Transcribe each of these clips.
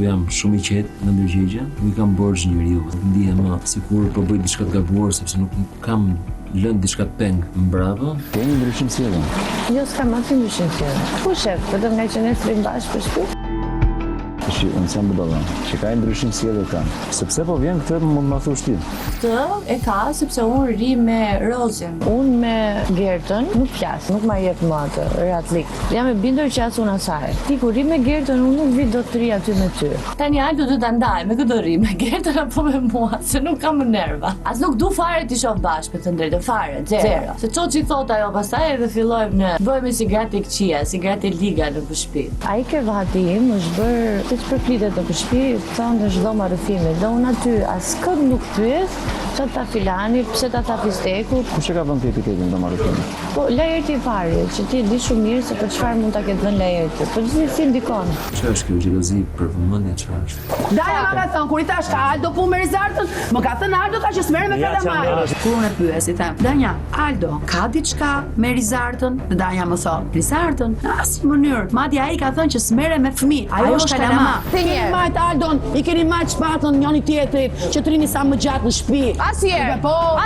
kështu jam shumë i qetë në ndërgjegje, nuk i kam borxh njeriu, nuk ndihem më sikur po bëj diçka të gabuar sepse nuk kam lënë diçka të peng mbrapa. Keni ndryshim sjellje? Jo, s'kam asnjë ndryshim sjellje. Po shef, vetëm nga që ne thrim bashkë për shtëpi. Unë s'jam budalla, që ka ndryshim sjellje ka. Sepse po vjen këtë mund ma thush ti. Këtë e ka sepse unë ri me Rozin. Unë me Gertën nuk flas, nuk ma jep më atë reatlik. Jam e bindur që as unë asaj. Ti kur ri me Gertën, unë nuk vi dot të ri aty me ty. Tani Aldo do ta ndaj me këtë ri, me Gertën apo me mua, se nuk kam nerva. As nuk du fare t'i shoh bashkë, me të drejtën, fare, zero. Se çoçi thot ajo pastaj edhe fillojmë në bëhemi si gratë këqija, si gratë liga në shtëpi. Ai ke vati im është bërë të përplitet në shtëpi, thonë është dhoma rrëfimi. Dhe unë aty as kët nuk pyet, çfarë ta filani, pse ta fisteku. Kush e ka vënë etiketin dhoma rrëfimi? Po Laerti i pari, që ti di shumë mirë se për çfarë mund ta ketë vënë Laerti. Po si ndikon? Çfarë është kjo xhelozi për vëmendje çfarë është? Daja ma ka thënë, kur i thash ka Aldo pu me Rizartën, më ka thënë Aldo ka që s'merre me kalamaj. Kur unë e pyes i them, Danja, Aldo, ka diçka me Rizartën? Dhe Danja më thot, Rizartën, në asnjë mënyrë. Madje ai ka thënë që s'merre me fëmijë. Ajo është kalama. Keni majt Aldon, i keni majt shpatën njëri tjetrit, që të rini sa më gjatë në shtëpi. Asnjëherë.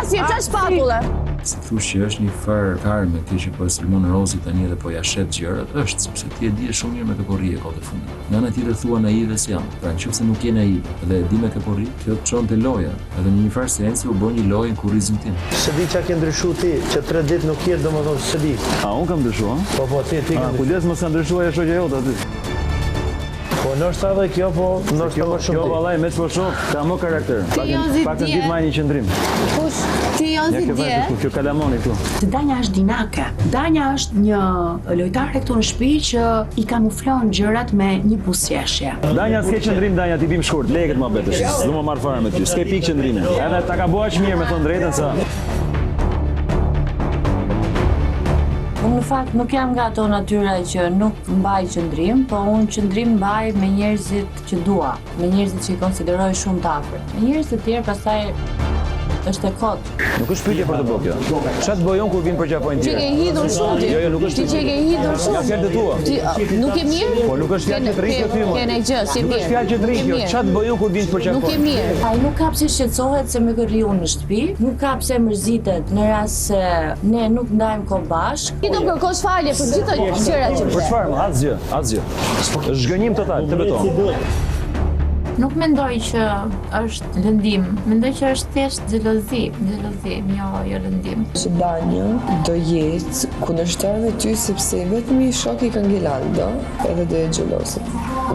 Asnjëherë çfarë shpatulle? Se thush që është një farë karme kjo që po Selmon Rozi tani edhe po ja shet gjërat, është sepse ti e di shumë mirë me të porri e kohë të fundit. Nga ana tjetër thua naive si jam. Pra nëse nuk je naiv dhe e di me të porri, kjo të çonte loja. Edhe në një farë sensi u bën një lojë në kurrizin tim. Se di çka ke ndryshuar ti, që 3 ditë nuk je domethënë se di. A unë kam ndryshuar? Po ti ke. Kujdes mos sa ndryshuaj shoqja jote aty. Po ndoshta edhe kjo, po ndoshta më shumë. Kjo vallai me po shoh, ka më karakter. Pak të ditë më një qendrim. Kush? Ti Jonzi Kjo kalamoni këtu. Se Danja është dinake. Danja është një lojtare këtu në shtëpi që i kamuflon gjërat me një buzëqeshje. Danja s'ke qendrim, Danja ti bim shkurt, lekët më betësh. S'do më marr fare me ty. S'ke pikë qendrimi. Edhe ta ka bësh mirë me thon drejtën sa. Unë në fakt nuk jam nga ato natyra që nuk mbaj qëndrim, po unë qëndrim mbaj me njerëzit që dua, me njerëzit që i konsideroj shumë të afërt. Me njerëzit të tjerë pastaj është e kot. Nuk është pyetje për të bërë kjo. Çfarë të bëjon kur vin për qapojnë Ti tjerë? ke hidhur shumë ti. Jo, nuk është. Ti që ke hidhur shumë. Nga fjalët e tua. Ti nuk e mirë? Po nuk është fjalë që të rritë ty më. Kene gjë, si mirë. Nuk është fjalë që të rritë kjo. Çfarë të bëjon kur vin për qapojnë? Nuk e mirë. Ai nuk ka pse shqetësohet se më kërri unë në shtëpi, nuk ka pse mërzitet në rast se ne nuk ndajmë kohë bashkë. Ti do kërkosh falje për gjithë ato gjëra që Për çfarë? Asgjë, asgjë. Është zgënjim total, të beton. Nuk mendoj që është lëndim, mendoj që është thjesht xhelozi, jo lëndim. Që Danja do jetë kundërshtar me ty sepse vetëm i shoku i ka ngel Aldo, edhe do jetë xhelose.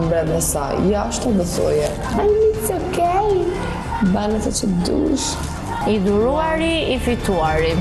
Brenda saj, jashtë do thoje, "It's okay." Bane të që dush. I duruari, i fituari.